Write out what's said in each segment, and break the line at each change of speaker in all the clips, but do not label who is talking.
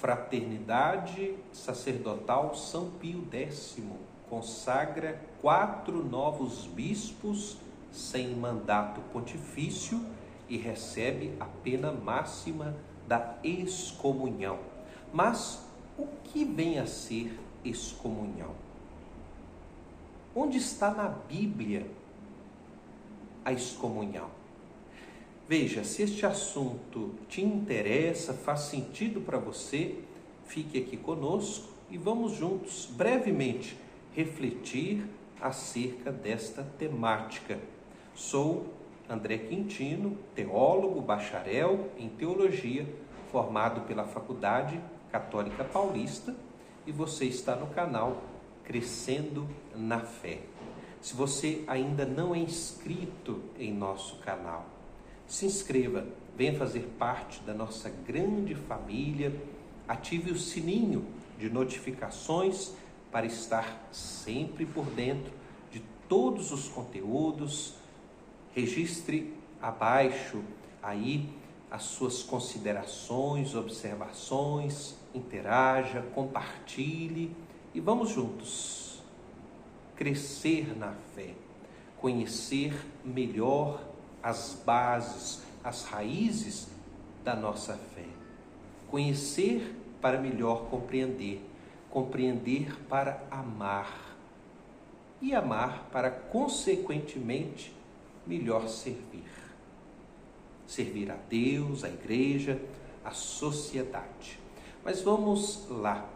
Fraternidade Sacerdotal São Pio X consagra 4 novos bispos sem mandato pontifício e recebe a pena máxima da excomunhão. Mas o que vem a ser excomunhão? Onde está na Bíblia a excomunhão? Veja, se este assunto te interessa, faz sentido para você, fique aqui conosco e vamos juntos, brevemente, refletir acerca desta temática. Sou André Quintino, teólogo, bacharel em teologia, formado pela Faculdade Católica Paulista, e você está no canal Crescendo na Fé. Se você ainda não é inscrito em nosso canal, se inscreva, venha fazer parte da nossa grande família, ative o sininho de notificações para estar sempre por dentro de todos os conteúdos. Registre abaixo aí as suas considerações, observações, interaja, compartilhe e vamos juntos crescer na fé, conhecer melhor as bases, as raízes da nossa fé. Conhecer para melhor compreender, compreender para amar e amar para, consequentemente, melhor servir. Servir a Deus, a igreja, a sociedade. Mas vamos lá.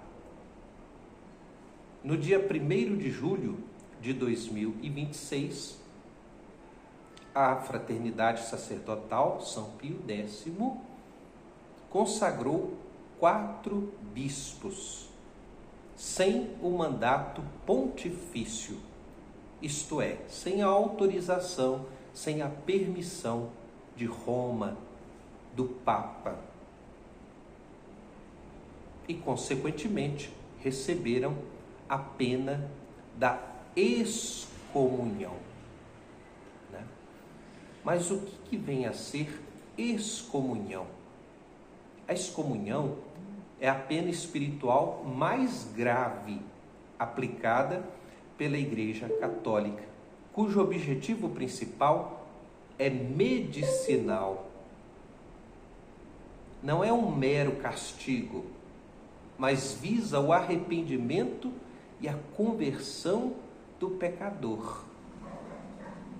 No dia 1º de julho de 2026, a Fraternidade Sacerdotal São Pio X consagrou 4 bispos sem o mandato pontifício, isto é, sem a autorização, sem a permissão de Roma, do Papa. E, consequentemente, receberam a pena da excomunhão. Mas o que vem a ser excomunhão? A excomunhão é a pena espiritual mais grave aplicada pela Igreja Católica, cujo objetivo principal é medicinal. Não é um mero castigo, mas visa o arrependimento e a conversão do pecador.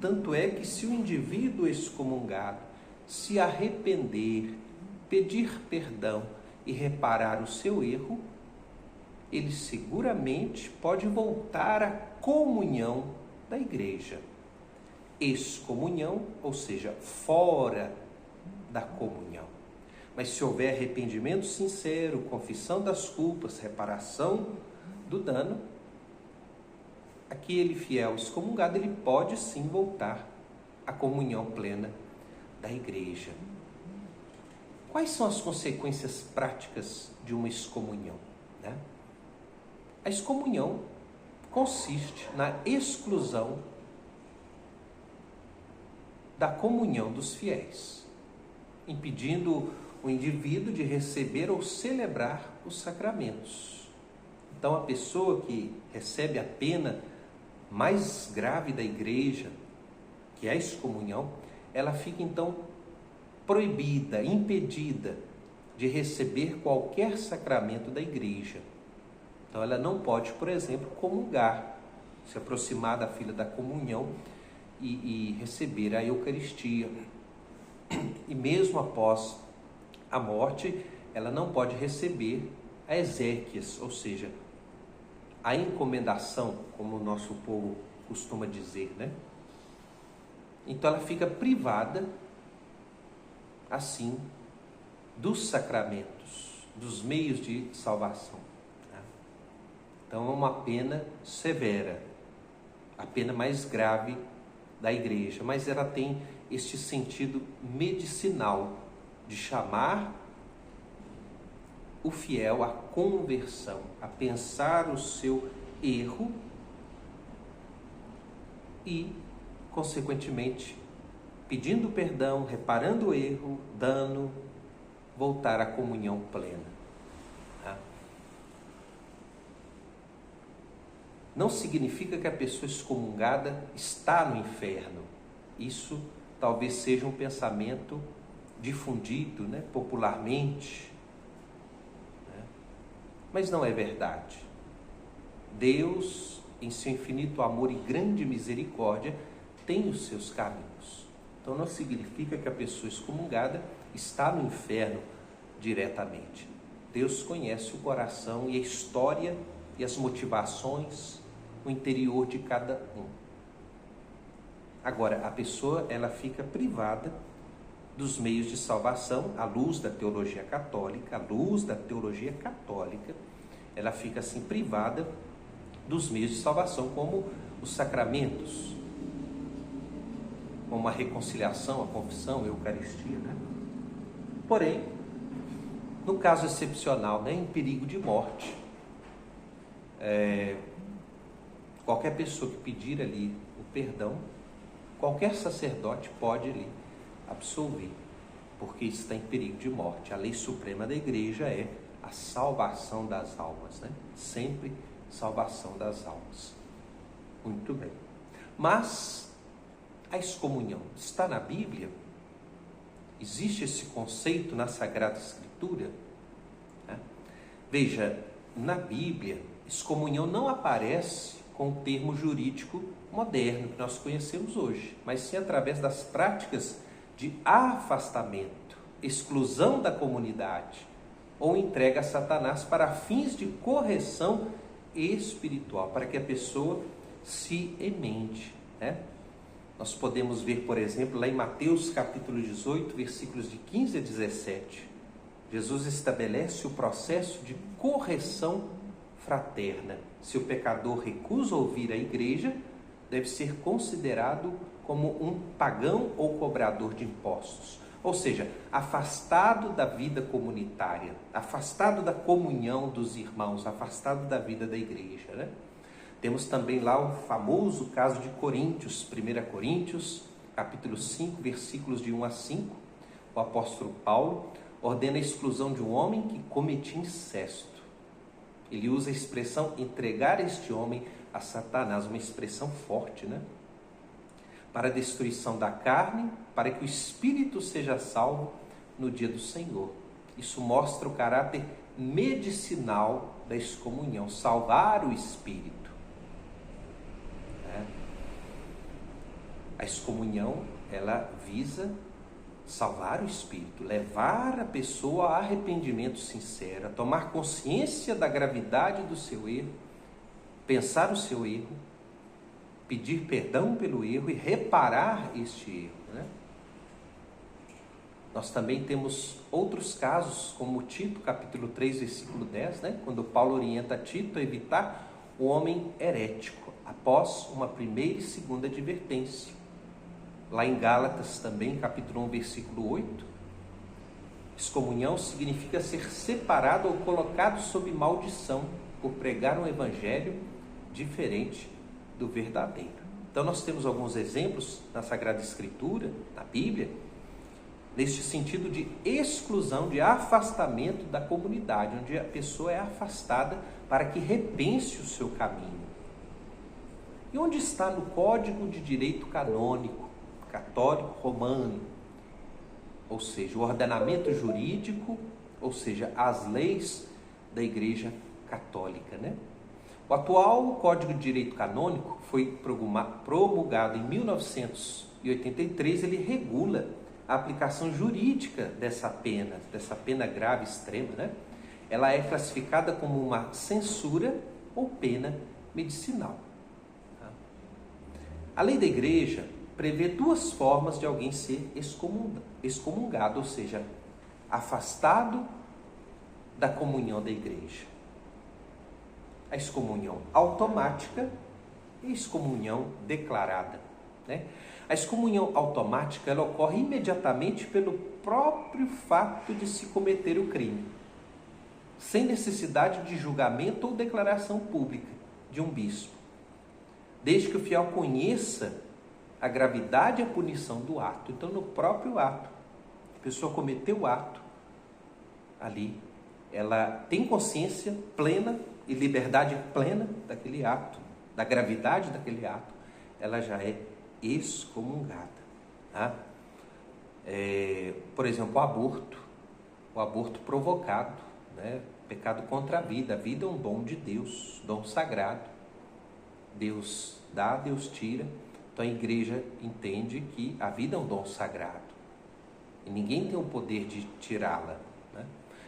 Tanto é que, se o indivíduo excomungado se arrepender, pedir perdão e reparar o seu erro, ele seguramente pode voltar à comunhão da igreja. Excomunhão, ou seja, fora da comunhão. Mas se houver arrependimento sincero, confissão das culpas, reparação do dano, aquele fiel excomungado, ele pode sim voltar à comunhão plena da igreja. Quais são as consequências práticas de uma excomunhão? A excomunhão consiste na exclusão da comunhão dos fiéis, impedindo o indivíduo de receber ou celebrar os sacramentos. Então, a pessoa que recebe a pena mais grave da igreja, que é a excomunhão, ela fica então proibida, impedida de receber qualquer sacramento da igreja. Então ela não pode, por exemplo, comungar, se aproximar da fila da comunhão e receber a Eucaristia. E mesmo após a morte, ela não pode receber a exéquias, ou seja, a encomendação, como o nosso povo costuma dizer, Então ela fica privada, assim, dos sacramentos, dos meios de salvação. Então é uma pena severa, a pena mais grave da igreja, mas ela tem este sentido medicinal de chamar o fiel à conversão, a pensar o seu erro e, consequentemente, pedindo perdão, reparando o erro, dano, voltar à comunhão plena. não significa que a pessoa excomungada está no inferno. Isso talvez seja um pensamento difundido, né, popularmente, né? Mas não é verdade. Deus, em seu infinito amor e grande misericórdia, tem os seus caminhos. Então não significa que a pessoa excomungada está no inferno diretamente. Deus conhece o coração e a história e as motivações, o interior de cada um. Agora, a pessoa, ela fica privada dos meios de salvação à luz da teologia católica, ela fica assim privada dos meios de salvação, como os sacramentos, como a reconciliação, a confissão, a Eucaristia, né? Porém, no caso excepcional, né, em perigo de morte, qualquer pessoa que pedir ali o perdão, qualquer sacerdote pode ali absolver, porque está em perigo de morte. A lei suprema da igreja é a salvação das almas, né? Sempre salvação das almas. Muito bem. Mas a excomunhão está na Bíblia? Existe esse conceito na Sagrada Escritura? Veja, na Bíblia, excomunhão não aparece com o termo jurídico moderno que nós conhecemos hoje, mas sim através das práticas de afastamento, exclusão da comunidade ou entrega a Satanás para fins de correção espiritual, para que a pessoa se emende, né? Nós podemos ver, por exemplo, lá em Mateus capítulo 18, versículos de 15 a 17, Jesus estabelece o processo de correção fraterna. Se o pecador recusa ouvir a igreja, deve ser considerado como um pagão ou cobrador de impostos. Ou seja, afastado da vida comunitária, afastado da comunhão dos irmãos, afastado da vida da igreja, né? Temos também lá o famoso caso de Coríntios, 1 Coríntios, capítulo 5, versículos de 1 a 5. O apóstolo Paulo ordena a exclusão de um homem que cometia incesto. Ele usa a expressão entregar este homem a Satanás, uma expressão forte, né? Para a destruição da carne, para que o espírito seja salvo no dia do Senhor. Isso mostra o caráter medicinal da excomunhão, salvar o espírito. A excomunhão, ela visa salvar o espírito, levar a pessoa a arrependimento sincero, a tomar consciência da gravidade do seu erro, pensar o seu erro, pedir perdão pelo erro e reparar este erro, né? Nós também temos outros casos, como Tito, capítulo 3, versículo 10, né? Quando Paulo orienta Tito a evitar o homem herético, após uma primeira e segunda advertência. Lá em Gálatas também, capítulo 1, versículo 8, excomunhão significa ser separado ou colocado sob maldição por pregar um evangelho diferente do verdadeiro. Então nós temos alguns exemplos na Sagrada Escritura, na Bíblia, neste sentido de exclusão, de afastamento da comunidade, onde a pessoa é afastada para que repense o seu caminho. E onde está no Código de Direito Canônico, católico romano, ou seja, o ordenamento jurídico, ou seja, as leis da Igreja Católica, né? O atual Código de Direito Canônico foi promulgado em 1983, ele regula a aplicação jurídica dessa pena grave extrema, né? Ela é classificada como uma censura ou pena medicinal. A lei da Igreja prevê duas formas de alguém ser excomungado, ou seja, afastado da comunhão da igreja. A excomunhão automática e a excomunhão declarada, né? A excomunhão automática, ela ocorre imediatamente pelo próprio fato de se cometer o crime, sem necessidade de julgamento ou declaração pública de um bispo, desde que o fiel conheça a gravidade e a punição do ato. Então, no próprio ato, a pessoa cometeu o ato, ali, ela tem consciência plena e liberdade plena daquele ato, da gravidade daquele ato, ela já é excomungada. Tá? Por exemplo, o aborto provocado, né? Pecado contra a vida. A vida é um dom de Deus, dom sagrado. Deus dá, Deus tira. Então a igreja entende que a vida é um dom sagrado e ninguém tem o poder de tirá-la, né?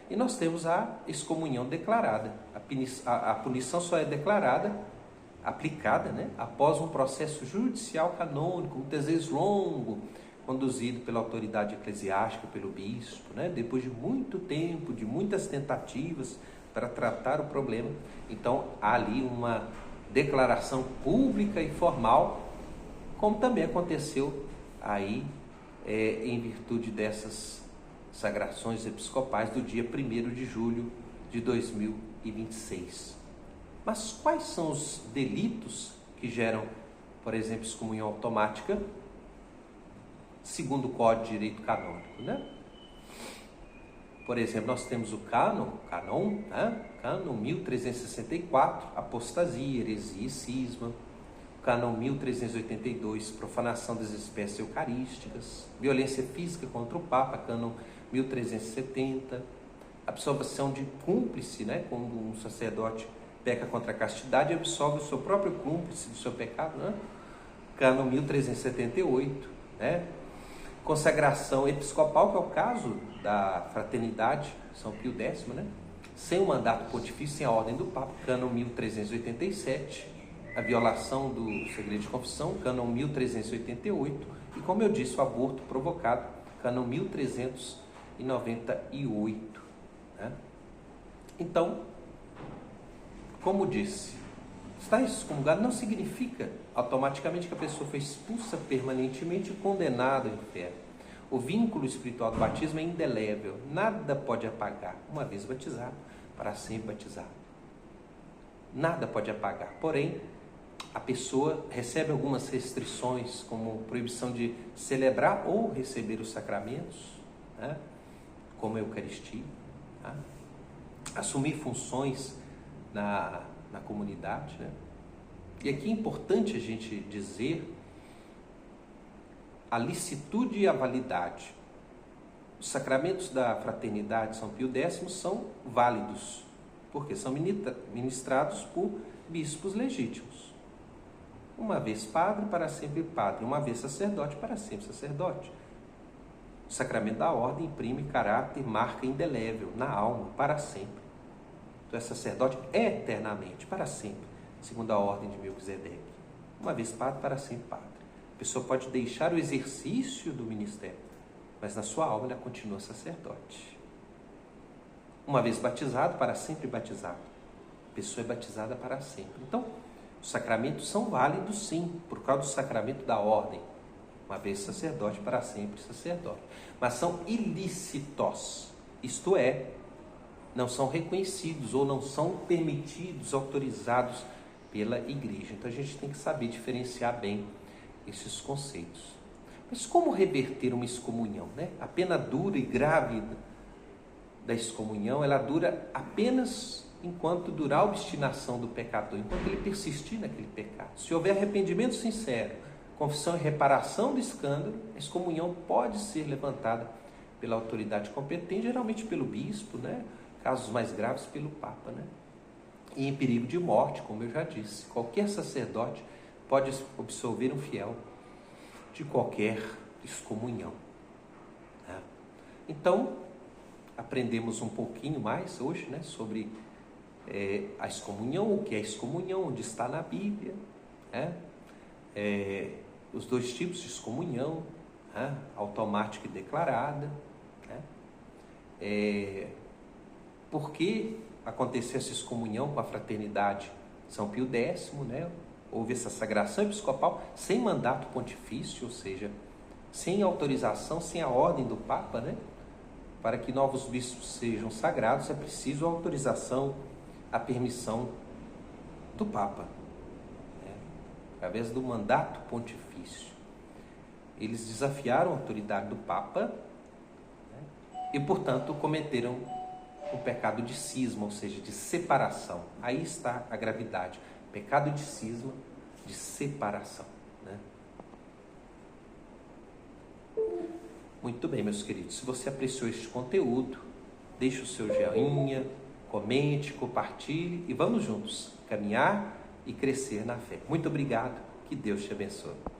E nós temos a excomunhão declarada. A punição só é declarada, aplicada, né, após um processo judicial canônico, muitas vezes longo, conduzido pela autoridade eclesiástica, pelo bispo, né, depois de muito tempo, de muitas tentativas para tratar o problema. Então há ali uma declaração pública e formal, como também aconteceu aí em virtude dessas sagrações episcopais do dia 1º de julho de 2026. Mas quais são os delitos que geram, por exemplo, excomunhão automática, segundo o Código de Direito Canônico, né? Por exemplo, nós temos o cânon, né? Cânon 1364, apostasia, heresia e cisma. Cânon 1382, profanação das espécies eucarísticas. Violência física contra o Papa, cânon 1370. Absolvição de cúmplice, né? Quando um sacerdote peca contra a castidade e absolve o seu próprio cúmplice do seu pecado, né? Cânon 1378, né? Consagração episcopal, que é o caso da fraternidade São Pio X, né? Sem o mandato pontifício, sem a ordem do Papa, cânon 1387, a violação do segredo de confissão, cânon 1388, e como eu disse, o aborto provocado, cânon 1398, né? Então, como disse, estar excomungado não significa automaticamente que a pessoa foi expulsa permanentemente e condenada ao inferno. O vínculo espiritual do batismo é indelével, nada pode apagar. Uma vez batizado, para sempre batizado. Nada pode apagar. Porém, a pessoa recebe algumas restrições, como proibição de celebrar ou receber os sacramentos, né? Como a Eucaristia, né? Assumir funções na comunidade, né? E aqui é importante a gente dizer a licitude e a validade. Os sacramentos da fraternidade São Pio X são válidos, porque são ministrados por bispos legítimos. Uma vez padre, para sempre padre. Uma vez sacerdote, para sempre sacerdote. O sacramento da ordem imprime caráter, marca indelével na alma, para sempre. Tu és sacerdote eternamente, para sempre, segundo a ordem de Melquisedeque. Uma vez padre, para sempre padre. A pessoa pode deixar o exercício do ministério, mas na sua alma ela continua sacerdote. Uma vez batizado, para sempre batizado. A pessoa é batizada para sempre. Então, os sacramentos são válidos sim, por causa do sacramento da ordem. Uma vez sacerdote, para sempre sacerdote. Mas são ilícitos, isto é, não são reconhecidos ou não são permitidos, autorizados pela igreja. Então a gente tem que saber diferenciar bem esses conceitos. Mas como reverter uma excomunhão, né? A pena dura e grave da excomunhão, ela dura apenas enquanto durar a obstinação do pecador, enquanto ele persistir naquele pecado. Se houver arrependimento sincero, confissão e reparação do escândalo, a excomunhão pode ser levantada pela autoridade competente, geralmente pelo bispo, né? Casos mais graves pelo Papa, né? E em perigo de morte, como eu já disse, qualquer sacerdote pode absolver um fiel de qualquer excomunhão, né? Então, aprendemos um pouquinho mais hoje, né, sobre a excomunhão, o que é excomunhão, onde está na Bíblia, né? Os dois tipos de excomunhão, né? Automática e declarada, né? Por que aconteceu essa excomunhão com a fraternidade São Pio X, né? Houve essa sagração episcopal sem mandato pontifício, ou seja, sem autorização, sem a ordem do Papa, né? Para que novos bispos sejam sagrados é preciso a autorização, a permissão do Papa, né? Através do mandato pontifício. Eles desafiaram a autoridade do Papa, né? E, portanto, cometeram o pecado de cisma, ou seja, de separação. Aí está a gravidade. Pecado de cisma, de separação. Né? Muito bem, meus queridos. Se você apreciou este conteúdo, deixe o seu joinha, comente, compartilhe e vamos juntos caminhar e crescer na fé. Muito obrigado. Que Deus te abençoe.